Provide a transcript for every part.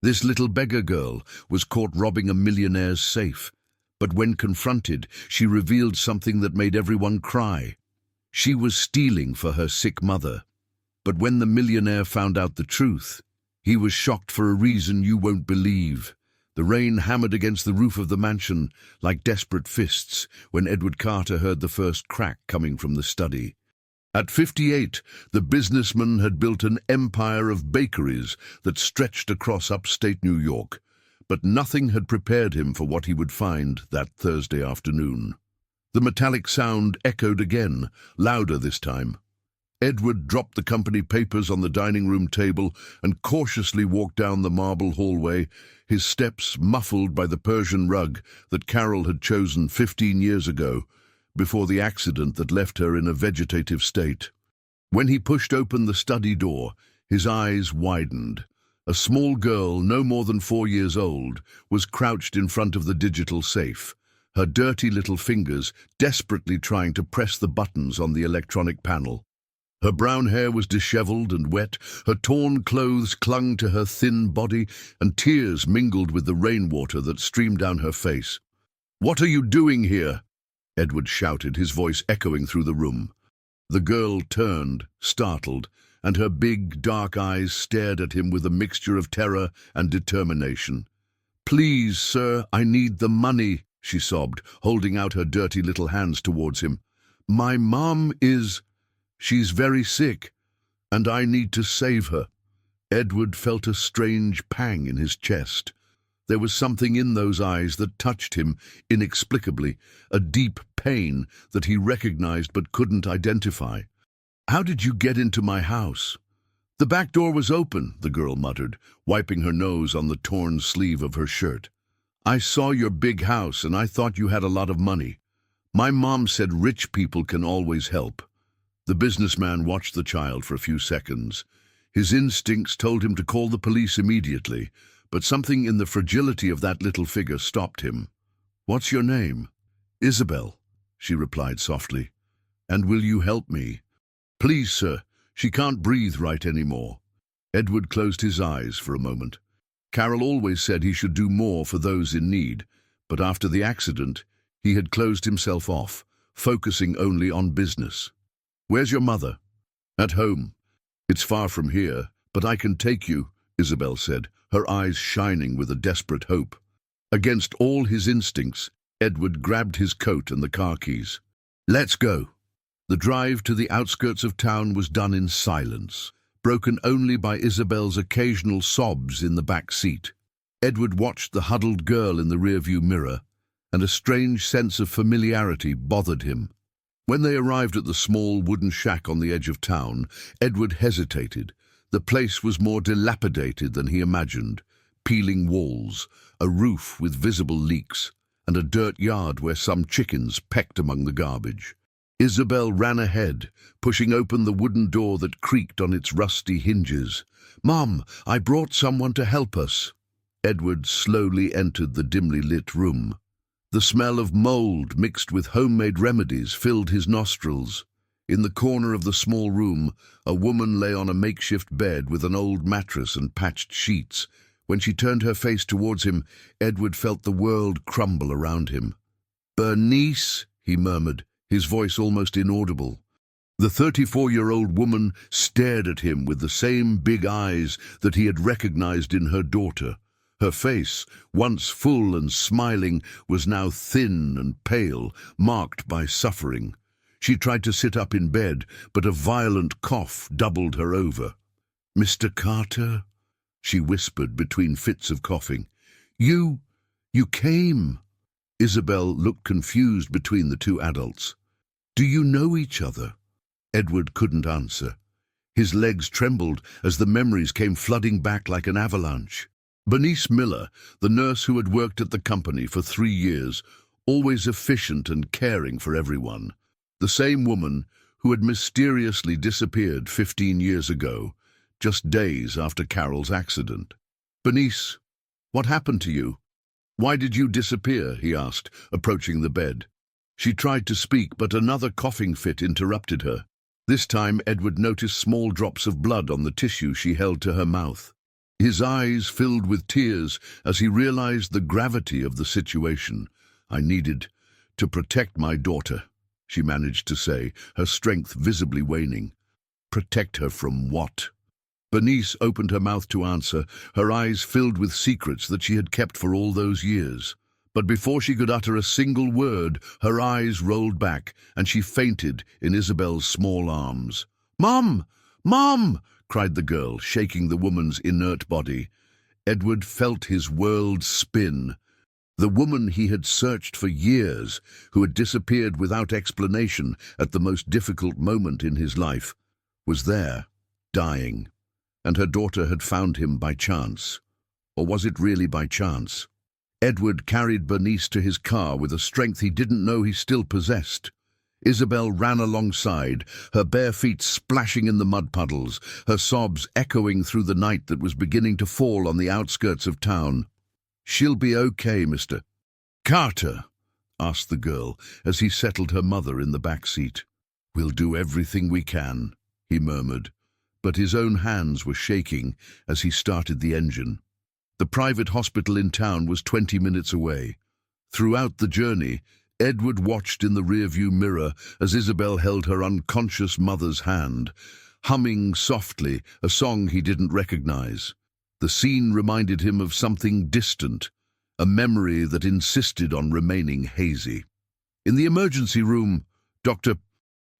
This little beggar girl was caught robbing a millionaire's safe, but when confronted, she revealed something that made everyone cry. She was stealing for her sick mother. But when the millionaire found out the truth, he was shocked for a reason you won't believe. The rain hammered against the roof of the mansion like desperate fists when Edward Carter heard the first crack coming from the study. At 58, the businessman had built an empire of bakeries that stretched across upstate New York, but nothing had prepared him for what he would find that Thursday afternoon. The metallic sound echoed again, louder this time. Edward dropped the company papers on the dining room table and cautiously walked down the marble hallway, his steps muffled by the Persian rug that Carol had chosen 15 years ago, before the accident that left her in a vegetative state. When he pushed open the study door, his eyes widened. A small girl, no more than 4 years old, was crouched in front of the digital safe, her dirty little fingers desperately trying to press the buttons on the electronic panel. Her brown hair was disheveled and wet, her torn clothes clung to her thin body, and tears mingled with the rainwater that streamed down her face. "What are you doing here?" Edward shouted, his voice echoing through the room. The girl turned, startled, and her big, dark eyes stared at him with a mixture of terror and determination. "Please, sir, I need the money," she sobbed, holding out her dirty little hands towards him. "My mom she's very sick, and I need to save her." Edward felt a strange pang in his chest. There was something in those eyes that touched him inexplicably, a deep pain that he recognized but couldn't identify. "How did you get into my house?" "The back door was open," the girl muttered, wiping her nose on the torn sleeve of her shirt. "I saw your big house and I thought you had a lot of money. My mom said rich people can always help." The businessman watched the child for a few seconds. His instincts told him to call the police immediately, but something in the fragility of that little figure stopped him. "What's your name?" "Isabel," she replied softly. "And will you help me?" "Please, sir. She can't breathe right anymore." Edward closed his eyes for a moment. Carol always said he should do more for those in need, but after the accident, he had closed himself off, focusing only on business. "Where's your mother?" "At home. It's far from here, but I can take you," Isabel said, her eyes shining with a desperate hope. Against all his instincts, Edward grabbed his coat and the car keys. "Let's go." The drive to the outskirts of town was done in silence, broken only by Isabel's occasional sobs in the back seat. Edward watched the huddled girl in the rearview mirror, and a strange sense of familiarity bothered him. When they arrived at the small wooden shack on the edge of town, Edward hesitated. The place was more dilapidated than he imagined. Peeling walls, a roof with visible leaks, and a dirt yard where some chickens pecked among the garbage. Isabel ran ahead, pushing open the wooden door that creaked on its rusty hinges. "Mom, I brought someone to help us." Edward slowly entered the dimly lit room. The smell of mold mixed with homemade remedies filled his nostrils. In the corner of the small room, a woman lay on a makeshift bed with an old mattress and patched sheets. When she turned her face towards him, Edward felt the world crumble around him. "Bernice," he murmured, his voice almost inaudible. The 34-year-old woman stared at him with the same big eyes that he had recognized in her daughter. Her face, once full and smiling, was now thin and pale, marked by suffering. She tried to sit up in bed, but a violent cough doubled her over. "Mr. Carter?" she whispered between fits of coughing. You came." Isabel looked confused between the two adults. "Do you know each other?" Edward couldn't answer. His legs trembled as the memories came flooding back like an avalanche. Bernice Miller, the nurse who had worked at the company for 3 years, always efficient and caring for everyone. The same woman who had mysteriously disappeared 15 years ago, just days after Carol's accident. "Bernice, what happened to you? Why did you disappear?" he asked, approaching the bed. She tried to speak, but another coughing fit interrupted her. This time Edward noticed small drops of blood on the tissue she held to her mouth. His eyes filled with tears as he realized the gravity of the situation. "I needed to protect my daughter," she managed to say, her strength visibly waning. "Protect her from what?" Bernice opened her mouth to answer, her eyes filled with secrets that she had kept for all those years. But before she could utter a single word, her eyes rolled back, and she fainted in Isabel's small arms. "Mom! Mom!" cried the girl, shaking the woman's inert body. Edward felt his world spin. The woman he had searched for years, who had disappeared without explanation at the most difficult moment in his life, was there, dying. And her daughter had found him by chance. Or was it really by chance? Edward carried Bernice to his car with a strength he didn't know he still possessed. Isabel ran alongside, her bare feet splashing in the mud puddles, her sobs echoing through the night that was beginning to fall on the outskirts of town. "She'll be okay, Mr. Carter?" asked the girl as he settled her mother in the back seat. "We'll do everything we can," he murmured, but his own hands were shaking as he started the engine. The private hospital in town was 20 minutes away. Throughout the journey, Edward watched in the rearview mirror as Isabel held her unconscious mother's hand, humming softly a song he didn't recognize. The scene reminded him of something distant, a memory that insisted on remaining hazy. In the emergency room, Dr.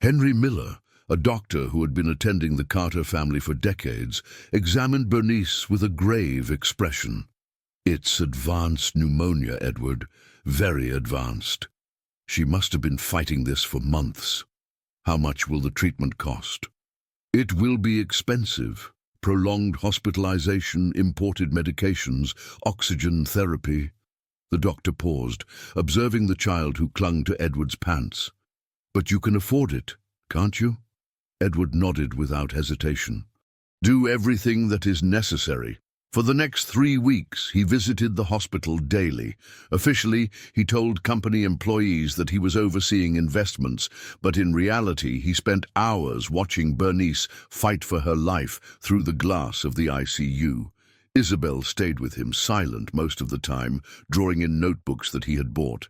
Henry Miller, a doctor who had been attending the Carter family for decades, examined Bernice with a grave expression. "It's advanced pneumonia, Edward, very advanced. She must have been fighting this for months. How much will the treatment cost?" "It will be expensive. Prolonged hospitalization, imported medications, oxygen therapy." The doctor paused, observing the child who clung to Edward's pants. "But you can afford it, can't you?" Edward nodded without hesitation. "Do everything that is necessary." For the next 3 weeks, he visited the hospital daily. Officially, he told company employees that he was overseeing investments, but in reality, he spent hours watching Bernice fight for her life through the glass of the ICU. Isabel stayed with him, silent most of the time, drawing in notebooks that he had bought.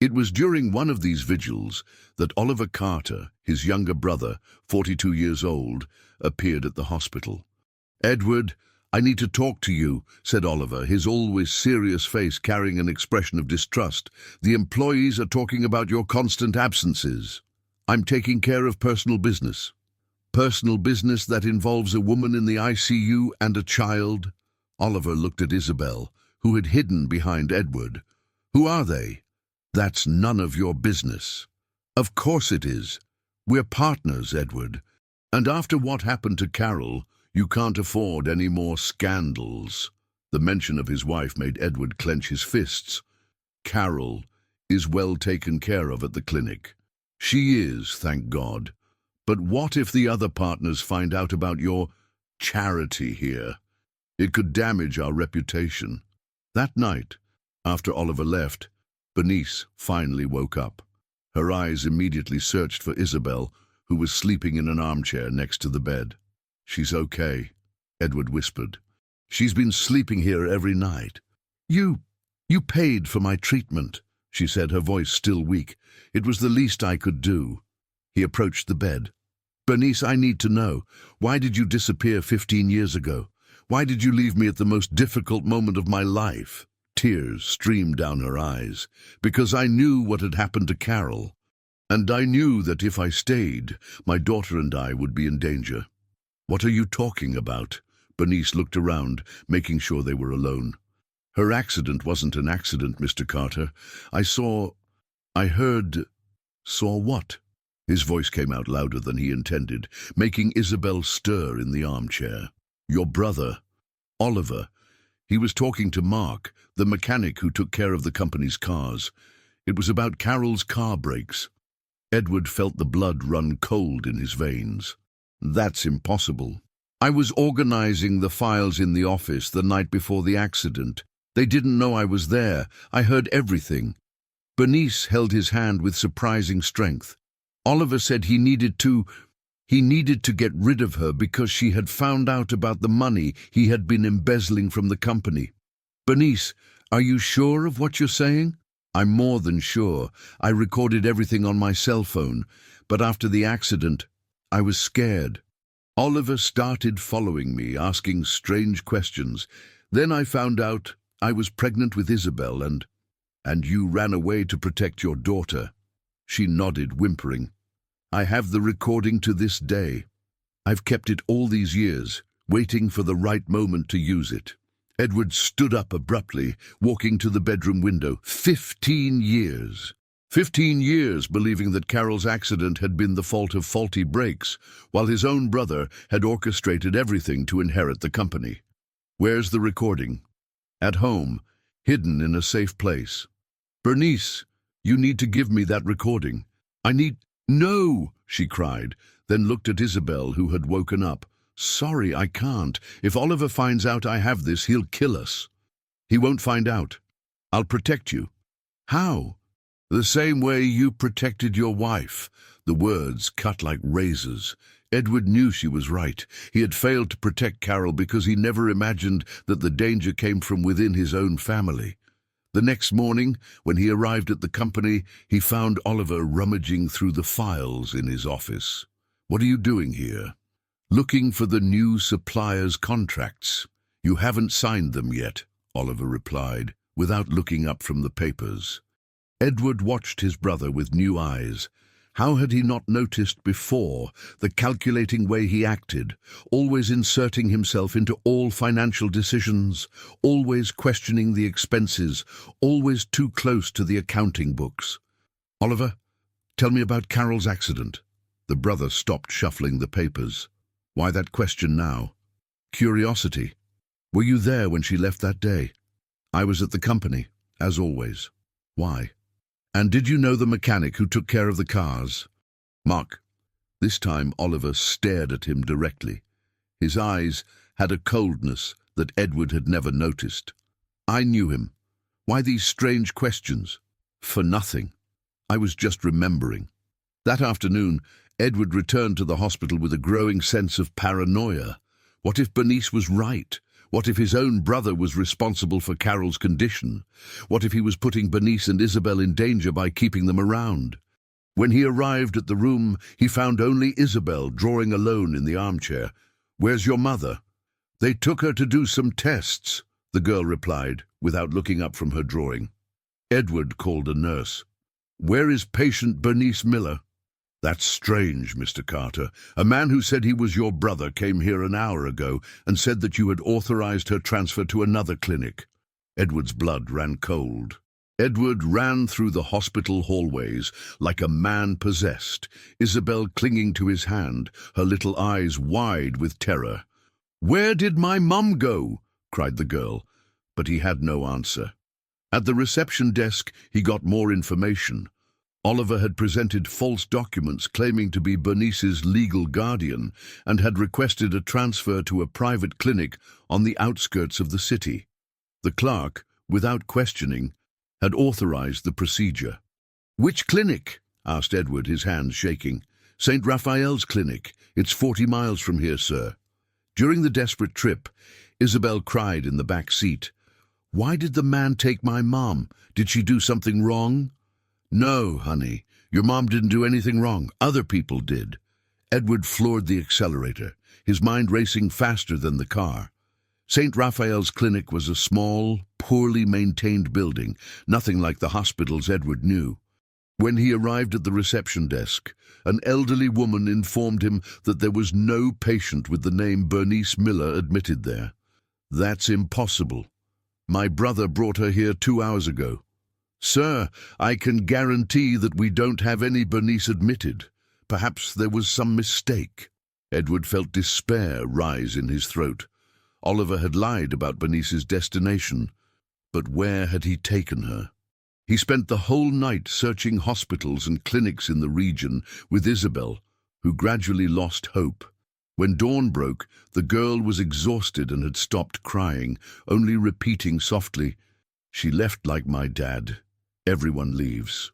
It was during one of these vigils that Oliver Carter, his younger brother, 42 years old, appeared at the hospital. "Edward, I need to talk to you," said Oliver, his always serious face carrying an expression of distrust. "The employees are talking about your constant absences." "I'm taking care of personal business." "Personal business that involves a woman in the ICU and a child?" Oliver looked at Isabel, who had hidden behind Edward. "Who are they?" "That's none of your business." "Of course it is. We're partners, Edward. And after what happened to Carol, you can't afford any more scandals." The mention of his wife made Edward clench his fists. "Carol is well taken care of at the clinic." "She is, thank God. But what if the other partners find out about your charity here? It could damage our reputation." That night, after Oliver left, Bernice finally woke up. Her eyes immediately searched for Isabel, who was sleeping in an armchair next to the bed. "She's okay," Edward whispered. "She's been sleeping here every night." You paid for my treatment," she said, her voice still weak. "It was the least I could do." He approached the bed. "Bernice, I need to know. Why did you disappear 15 years ago? Why did you leave me at the most difficult moment of my life?" Tears streamed down her eyes. "Because I knew what had happened to Carol. And I knew that if I stayed, my daughter and I would be in danger." "What are you talking about?" Bernice looked around, making sure they were alone. "Her accident wasn't an accident, Mr. Carter. I heard—" "Saw what?" His voice came out louder than he intended, making Isabel stir in the armchair. "Your brother, Oliver. He was talking to Mark, the mechanic who took care of the company's cars. It was about Carol's car brakes." Edward felt the blood run cold in his veins. "That's impossible. I was organizing the files in the office the night before the accident. They didn't know I was there. I heard everything." Bernice held his hand with surprising strength. "Oliver said he needed to He needed to get rid of her because she had found out about the money he had been embezzling from the company. Bernice, are you sure of what you're saying? I'm more than sure. I recorded everything on my cell phone, but after the accident, I was scared. Oliver started following me, asking strange questions. Then I found out I was pregnant with Isabel and you ran away to protect your daughter. She nodded, whimpering. I have the recording to this day. I've kept it all these years, waiting for the right moment to use it. Edward stood up abruptly, walking to the bedroom window. 15 years. 15 years believing that Carol's accident had been the fault of faulty brakes, while his own brother had orchestrated everything to inherit the company. Where's the recording? At home, hidden in a safe place. Bernice, you need to give me that recording. I need... No, she cried, then looked at Isabel, who had woken up. Sorry, I can't. If Oliver finds out I have this, he'll kill us. He won't find out. I'll protect you. How? The same way you protected your wife. The words cut like razors. Edward knew she was right. He had failed to protect Carol because he never imagined that the danger came from within his own family. The next morning, when he arrived at the company, he found Oliver rummaging through the files in his office. What are you doing here? Looking for the new supplier's contracts. You haven't signed them yet, Oliver replied, without looking up from the papers. Edward watched his brother with new eyes. How had he not noticed before the calculating way he acted, always inserting himself into all financial decisions, always questioning the expenses, always too close to the accounting books? Oliver, tell me about Carol's accident. The brother stopped shuffling the papers. Why that question now? Curiosity. Were you there when she left that day? I was at the company, as always. Why? And did you know the mechanic who took care of the cars? Mark. This time Oliver stared at him directly. His eyes had a coldness that Edward had never noticed. I knew him. Why these strange questions? For nothing. I was just remembering. That afternoon, Edward returned to the hospital with a growing sense of paranoia. What if Bernice was right? What if his own brother was responsible for Carol's condition? What if he was putting Bernice and Isabel in danger by keeping them around? When he arrived at the room, he found only Isabel drawing alone in the armchair. Where's your mother? They took her to do some tests, the girl replied, without looking up from her drawing. Edward called a nurse. Where is patient Bernice Miller? That's strange, Mr. Carter. A man who said he was your brother came here an hour ago and said that you had authorized her transfer to another clinic. Edward's blood ran cold. Edward ran through the hospital hallways like a man possessed, Isabel clinging to his hand, her little eyes wide with terror. Where did my mum go? Cried the girl, but he had no answer. At the reception desk, he got more information. Oliver had presented false documents claiming to be Bernice's legal guardian and had requested a transfer to a private clinic on the outskirts of the city. The clerk, without questioning, had authorized the procedure. Which clinic? Asked Edward, his hands shaking. St. Raphael's Clinic. It's 40 miles from here, sir. During the desperate trip, Isabel cried in the back seat. Why did the man take my mom? Did she do something wrong? No, honey, your mom didn't do anything wrong. Other people did. Edward floored the accelerator, his mind racing faster than the car. St. Raphael's Clinic was a small, poorly maintained building, nothing like the hospitals Edward knew. When he arrived at the reception desk, an elderly woman informed him that there was no patient with the name Bernice Miller admitted there. That's impossible. My brother brought her here 2 hours ago. Sir, I can guarantee that we don't have any Bernice admitted. Perhaps there was some mistake. Edward felt despair rise in his throat. Oliver had lied about Bernice's destination, but where had he taken her? He spent the whole night searching hospitals and clinics in the region with Isabel, who gradually lost hope. When dawn broke, the girl was exhausted and had stopped crying, only repeating softly, "She left like my dad. Everyone leaves."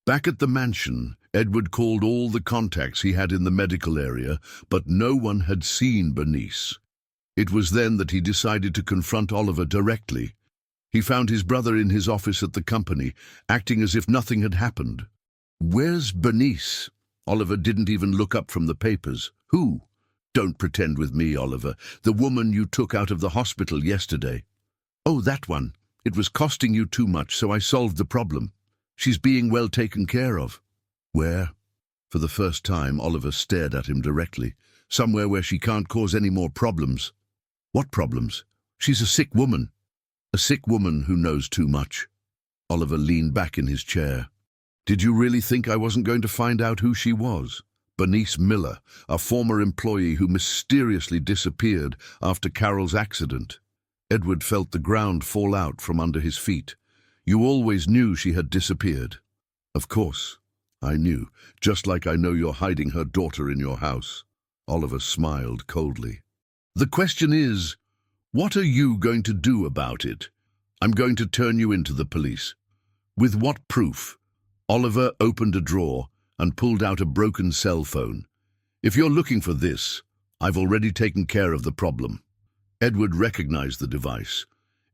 Back at the mansion, Edward called all the contacts he had in the medical area, but no one had seen Bernice. It was then that he decided to confront Oliver directly. He found his brother in his office at the company, acting as if nothing had happened. "Where's Bernice?" Oliver didn't even look up from the papers. "Who?" "Don't pretend with me, Oliver. The woman you took out of the hospital yesterday." "Oh, that one. It was costing you too much, so I solved the problem. She's being well taken care of." "Where?" For the first time, Oliver stared at him directly. "Somewhere where she can't cause any more problems." "What problems?" "She's a sick woman." "A sick woman who knows too much." Oliver leaned back in his chair. "Did you really think I wasn't going to find out who she was?" Bernice Miller, a former employee who mysteriously disappeared after Carol's accident. Edward felt the ground fall out from under his feet. "You always knew she had disappeared." "Of course, I knew, just like I know you're hiding her daughter in your house." Oliver smiled coldly. "The question is, what are you going to do about it?" "I'm going to turn you into the police." "With what proof?" Oliver opened a drawer and pulled out a broken cell phone. "If you're looking for this, I've already taken care of the problem." Edward recognized the device.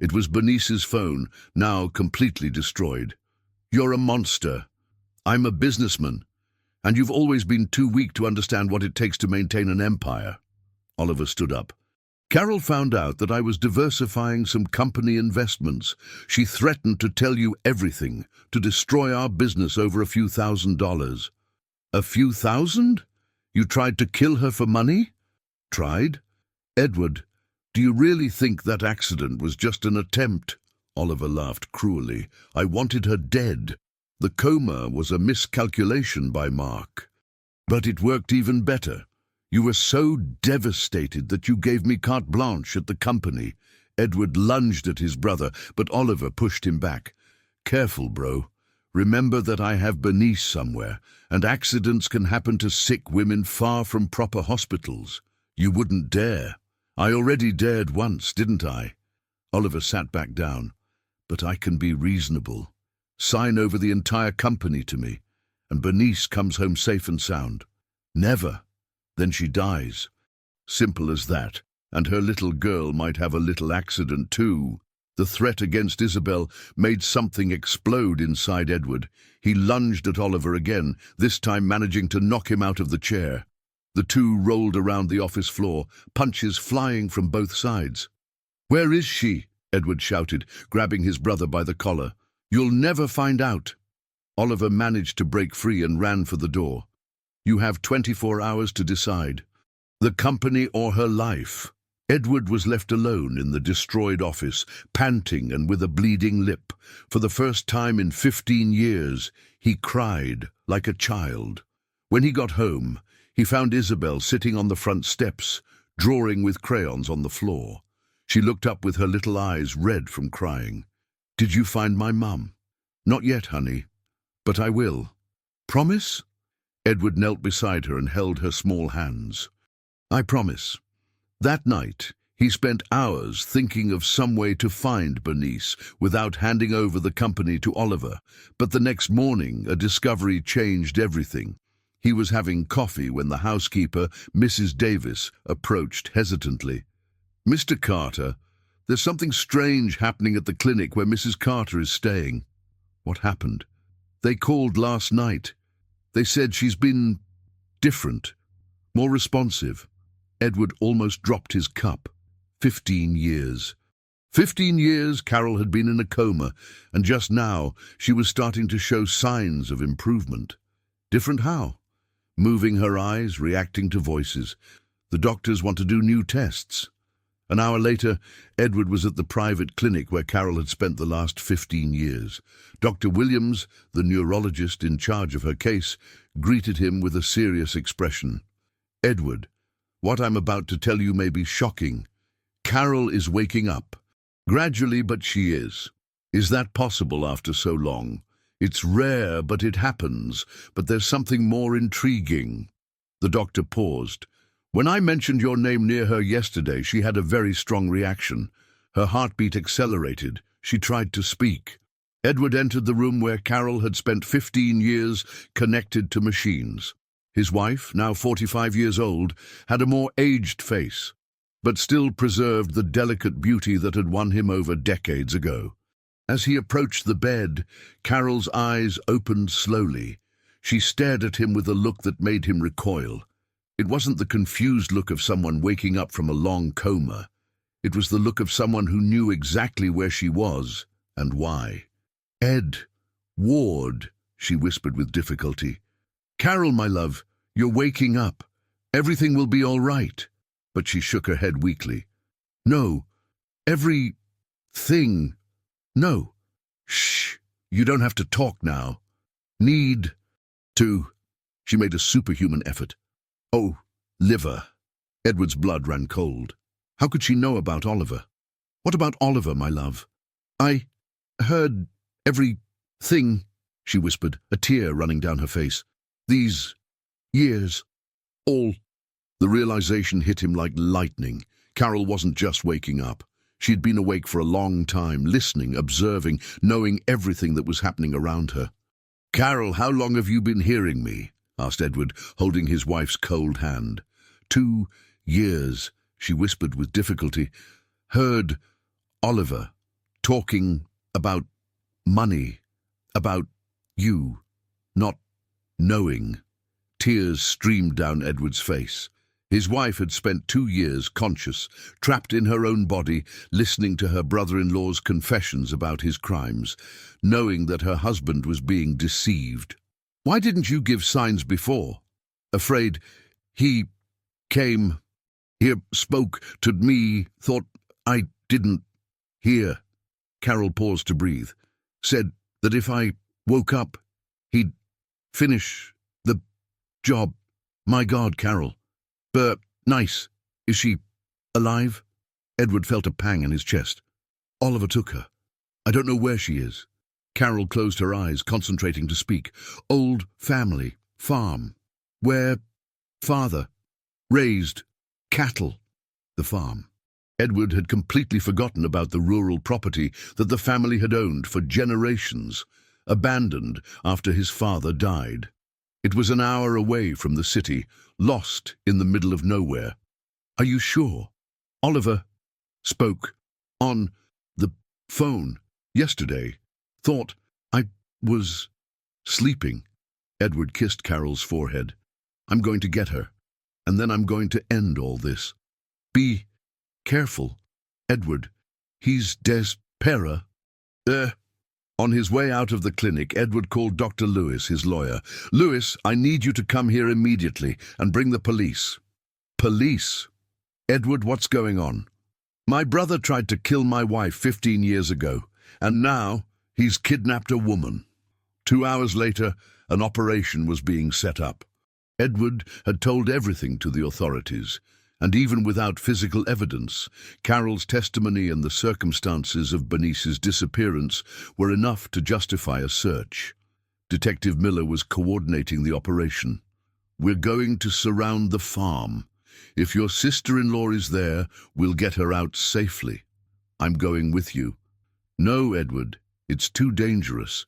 It was Bernice's phone, now completely destroyed. "You're a monster. I'm a businessman, and you've always been too weak to understand what it takes to maintain an empire." Oliver stood up. "Carol found out that I was diversifying some company investments. She threatened to tell you everything, to destroy our business over a few $1,000s. "A few thousand? You tried to kill her for money?" "Tried?" "Edward, do you really think that accident was just an attempt?" Oliver laughed cruelly. "I wanted her dead. The coma was a miscalculation by Mark. But it worked even better. You were so devastated that you gave me carte blanche at the company." Edward lunged at his brother, but Oliver pushed him back. "Careful, bro. Remember that I have Bernice somewhere, and accidents can happen to sick women far from proper hospitals. You wouldn't dare." "I already dared once, didn't I?" Oliver sat back down. "But I can be reasonable. Sign over the entire company to me, and Bernice comes home safe and sound." "Never. Then she dies. Simple as that. And her little girl might have a little accident too." The threat against Isabel made something explode inside Edward. He lunged at Oliver again, this time managing to knock him out of the chair. The two rolled around the office floor, punches flying from both sides. "Where is she?" Edward shouted, grabbing his brother by the collar. "You'll never find out." Oliver managed to break free and ran for the door. "You have 24 hours to decide. The company or her life." Edward was left alone in the destroyed office, panting and with a bleeding lip. For the first time in 15 years, he cried like a child. When he got home, he found Isabel sitting on the front steps, drawing with crayons on the floor. She looked up with her little eyes red from crying. "Did you find my mum?" "Not yet, honey, but I will." "Promise?" Edward knelt beside her and held her small hands. "I promise." That night, he spent hours thinking of some way to find Bernice without handing over the company to Oliver. But the next morning, a discovery changed everything. He was having coffee when the housekeeper, Mrs. Davis, approached hesitantly. "Mr. Carter, there's something strange happening at the clinic where Mrs. Carter is staying." "What happened?" "They called last night. They said she's been different, more responsive." Edward almost dropped his cup. 15 years. 15 years Carol had been in a coma, and just now she was starting to show signs of improvement. Different how? Moving her eyes, reacting to voices. The doctors want to do new tests. An hour later, Edward was at the private clinic where Carol had spent the last 15 years. Dr. Williams, the neurologist in charge of her case, greeted him with a serious expression. "Edward, what I'm about to tell you may be shocking. Carol is waking up. Gradually, but she is. Is that possible after so long? It's rare, but it happens. But there's something more intriguing." The doctor paused. "When I mentioned your name near her yesterday, she had a very strong reaction. Her heartbeat accelerated. She tried to speak." Edward entered the room where Carol had spent 15 years connected to machines. His wife, now 45 years old, had a more aged face, but still preserved the delicate beauty that had won him over decades ago. As he approached the bed, Carol's eyes opened slowly. She stared at him with a look that made him recoil. It wasn't the confused look of someone waking up from a long coma. It was the look of someone who knew exactly where she was and why. "Ed, Ward," she whispered with difficulty. "Carol, my love, you're waking up. Everything will be all right." But she shook her head weakly. "No, everything. No. Shh, you don't have to talk now. Need to." She made a superhuman effort. "Oh, liver." Edward's blood ran cold. How could she know about Oliver? "What about Oliver, my love?" "I heard everything," she whispered, a tear running down her face. "These years, all." The realization hit him like lightning. Carol wasn't just waking up. She'd been awake for a long time, listening, observing, knowing everything that was happening around her. "Carol, how long have you been hearing me?" asked Edward, holding his wife's cold hand. 2 years, she whispered with difficulty. "Heard Oliver talking about money, about you, not knowing." Tears streamed down Edward's face. His wife had spent 2 years conscious, trapped in her own body, listening to her brother-in-law's confessions about his crimes, knowing that her husband was being deceived. "Why didn't you give signs before?" "Afraid he came here, spoke to me, thought I didn't hear." Carol paused to breathe. "Said that if I woke up, he'd finish the job." "My God, Carol. Nice. Is she alive?" Edward felt a pang in his chest. "Oliver took her. I don't know where she is." Carol closed her eyes, concentrating to speak. "Old family, farm, where father raised cattle." The farm. Edward had completely forgotten about the rural property that the family had owned for generations, abandoned after his father died. It was an hour away from the city, lost in the middle of nowhere. "Are you sure?" "Oliver spoke on the phone yesterday. Thought I was sleeping." Edward kissed Carol's forehead. "I'm going to get her, and then I'm going to end all this. Be careful, Edward. He's desperate." On his way out of the clinic, Edward called Dr. Lewis, his lawyer. "Lewis, I need you to come here immediately and bring the police." "Police?" "Edward, what's going on?" "My brother tried to kill my wife 15 years ago, and now he's kidnapped a woman." 2 hours later, an operation was being set up. Edward had told everything to the authorities, and even without physical evidence, Carol's testimony and the circumstances of Bernice's disappearance were enough to justify a search. Detective Miller was coordinating the operation. "We're going to surround the farm. If your sister-in-law is there, we'll get her out safely. I'm going with you." "No, Edward, it's too dangerous.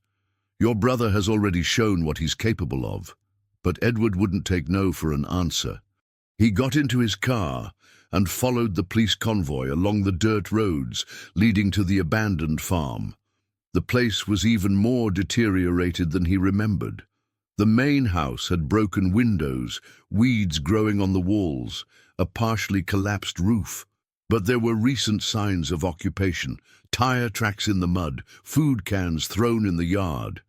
Your brother has already shown what he's capable of." But Edward wouldn't take no for an answer. He got into his car and followed the police convoy along the dirt roads leading to the abandoned farm. The place was even more deteriorated than he remembered. The main house had broken windows, weeds growing on the walls, a partially collapsed roof. But there were recent signs of occupation, tire tracks in the mud, food cans thrown in the yard.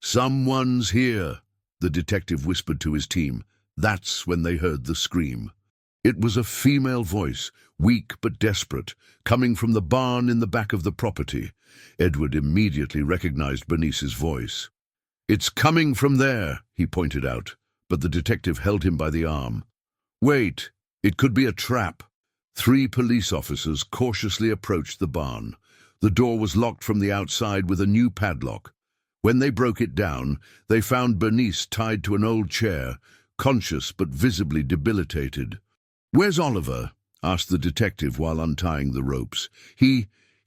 "Someone's here," the detective whispered to his team. That's when they heard the scream. It was a female voice, weak but desperate, coming from the barn in the back of the property. Edward immediately recognized Bernice's voice. "It's coming from there," he pointed out, but the detective held him by the arm. "Wait, it could be a trap." 3 police officers cautiously approached the barn. The door was locked from the outside with a new padlock. When they broke it down, they found Bernice tied to an old chair, conscious but visibly debilitated. "Where's Oliver?" asked the detective while untying the ropes.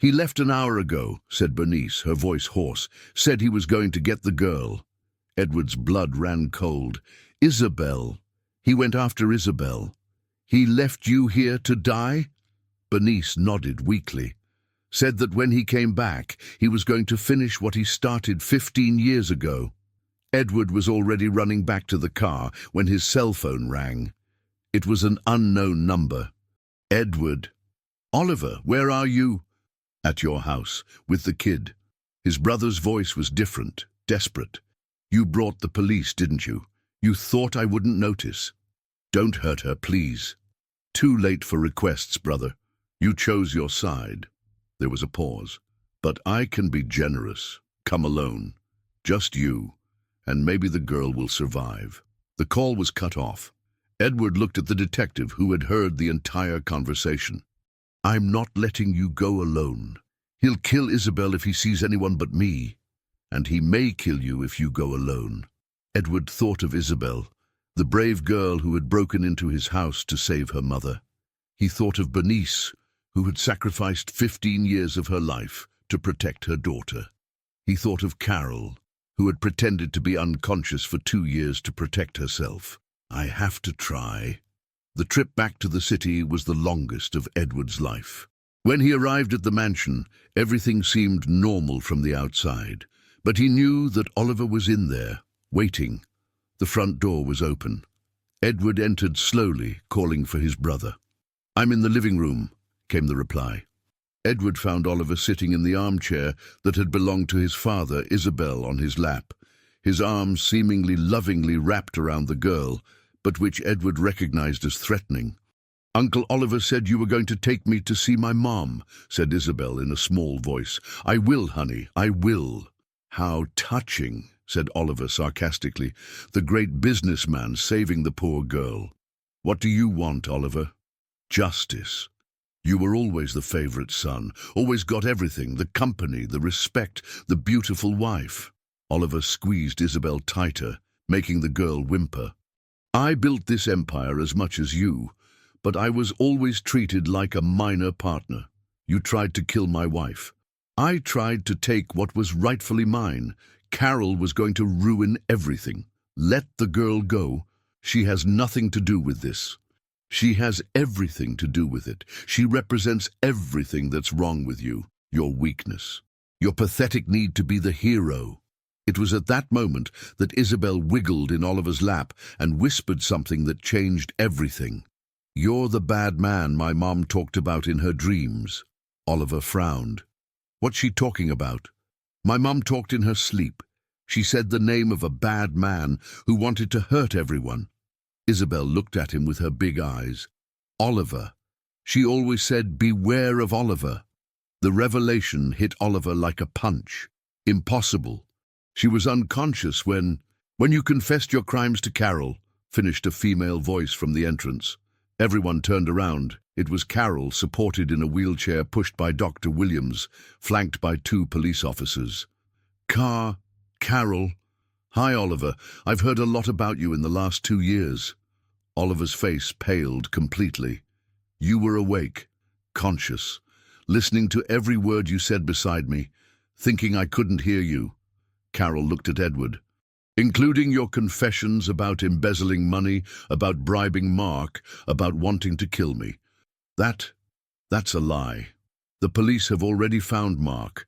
"He left an hour ago," said Bernice, her voice hoarse. "Said he was going to get the girl." Edward's blood ran cold. "Isabel. He went after Isabel. He left you here to die?" Bernice nodded weakly. "Said that when he came back, he was going to finish what he started 15 years ago." Edward was already running back to the car when his cell phone rang. It was an unknown number. "Edward." "Oliver, where are you?" "At your house, with the kid." His brother's voice was different, desperate. "You brought the police, didn't you? You thought I wouldn't notice. Don't hurt her, please." "Too late for requests, brother. You chose your side." There was a pause. "But I can be generous. Come alone. Just you. And maybe the girl will survive." The call was cut off. Edward looked at the detective who had heard the entire conversation. "I'm not letting you go alone. He'll kill Isabel if he sees anyone but me. And he may kill you if you go alone." Edward thought of Isabel, the brave girl who had broken into his house to save her mother. He thought of Bernice, who had sacrificed 15 years of her life to protect her daughter. He thought of Carol, who had pretended to be unconscious for 2 years to protect herself. "I have to try." The trip back to the city was the longest of Edward's life. When he arrived at the mansion, everything seemed normal from the outside, but he knew that Oliver was in there, waiting. The front door was open. Edward entered slowly, calling for his brother. "I'm in the living room," came the reply. Edward found Oliver sitting in the armchair that had belonged to his father, Isabel, on his lap, his arms seemingly lovingly wrapped around the girl, but which Edward recognized as threatening. "Uncle Oliver said you were going to take me to see my mom," said Isabel in a small voice. "I will, honey, I will." "How touching," said Oliver sarcastically, "the great businessman saving the poor girl." "What do you want, Oliver?" "Justice. You were always the favorite son, always got everything, the company, the respect, the beautiful wife." Oliver squeezed Isabel tighter, making the girl whimper. "I built this empire as much as you, but I was always treated like a minor partner. You tried to kill my wife. I tried to take what was rightfully mine. Carol was going to ruin everything. Let the girl go. She has nothing to do with this." "She has everything to do with it. She represents everything that's wrong with you, your weakness, your pathetic need to be the hero." It was at that moment that Isabel wiggled in Oliver's lap and whispered something that changed everything. "You're the bad man my mom talked about in her dreams." Oliver frowned. "What's she talking about?" "My mom talked in her sleep. She said the name of a bad man who wanted to hurt everyone." Isabel looked at him with her big eyes. "Oliver. She always said, 'Beware of Oliver.'" The revelation hit Oliver like a punch. Impossible. "She was unconscious when you confessed your crimes to Carol," finished a female voice from the entrance. Everyone turned around. It was Carol, supported in a wheelchair pushed by Dr. Williams, flanked by 2 police officers. Carol. "Hi, Oliver. I've heard a lot about you in the last 2 years." Oliver's face paled completely. "You were awake, conscious, listening to every word you said beside me, thinking I couldn't hear you." Carol looked at Edward. "Including your confessions about embezzling money, about bribing Mark, about wanting to kill me. That's a lie. The police have already found Mark.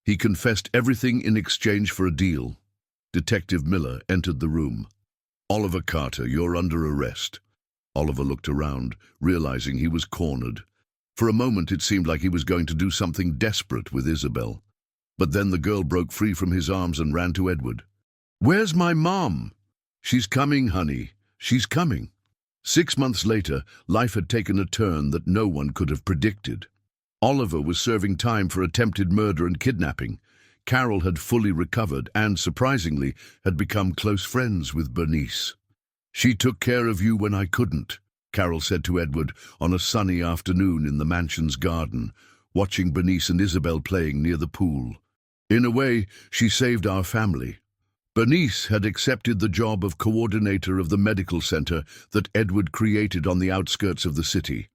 He confessed everything in exchange for a deal." Detective Miller entered the room. "Oliver Carter, you're under arrest." Oliver looked around, realizing he was cornered. For a moment it seemed like he was going to do something desperate with Isabel. But then the girl broke free from his arms and ran to Edward. "Where's my mom?" "She's coming, honey. She's coming." 6 months later, life had taken a turn that no one could have predicted. Oliver was serving time for attempted murder and kidnapping. Carol had fully recovered and, surprisingly, had become close friends with Bernice. "She took care of you when I couldn't," Carol said to Edward on a sunny afternoon in the mansion's garden, watching Bernice and Isabel playing near the pool. "In a way, she saved our family." Bernice had accepted the job of coordinator of the medical center that Edward created on the outskirts of the city.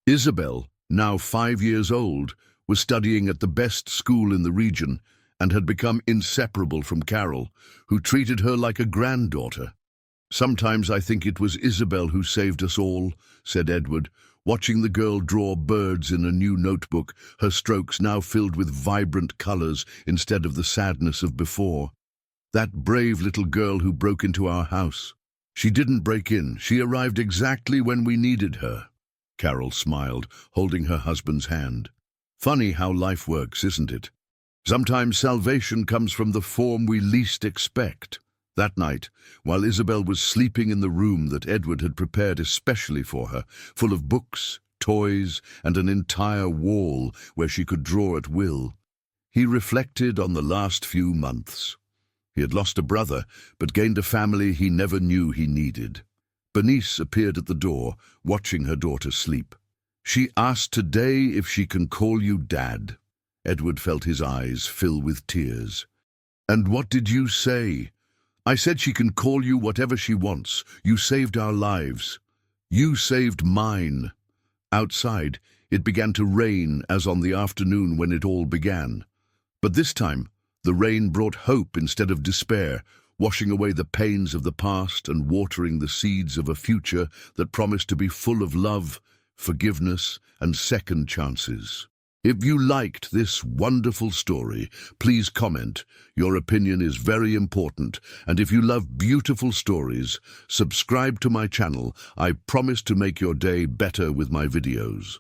Isabel, now 5 years old, was studying at the best school in the region and had become inseparable from Carol, who treated her like a granddaughter. "Sometimes I think it was Isabel who saved us all," said Edward, watching the girl draw birds in a new notebook, her strokes now filled with vibrant colors instead of the sadness of before. "That brave little girl who broke into our house. She didn't break in, she arrived exactly when we needed her." Carol smiled, holding her husband's hand. "Funny how life works, isn't it? Sometimes salvation comes from the form we least expect." That night, while Isabel was sleeping in the room that Edward had prepared especially for her, full of books, toys, and an entire wall where she could draw at will, he reflected on the last few months. He had lost a brother, but gained a family he never knew he needed. Bernice appeared at the door, watching her daughter sleep. "She asked today if she can call you Dad." Edward felt his eyes fill with tears. "And what did you say?" "I said she can call you whatever she wants. You saved our lives. You saved mine." Outside, it began to rain as on the afternoon when it all began. But this time, the rain brought hope instead of despair, washing away the pains of the past and watering the seeds of a future that promised to be full of love, forgiveness, and second chances. If you liked this wonderful story, please comment. Your opinion is very important. And if you love beautiful stories, subscribe to my channel. I promise to make your day better with my videos.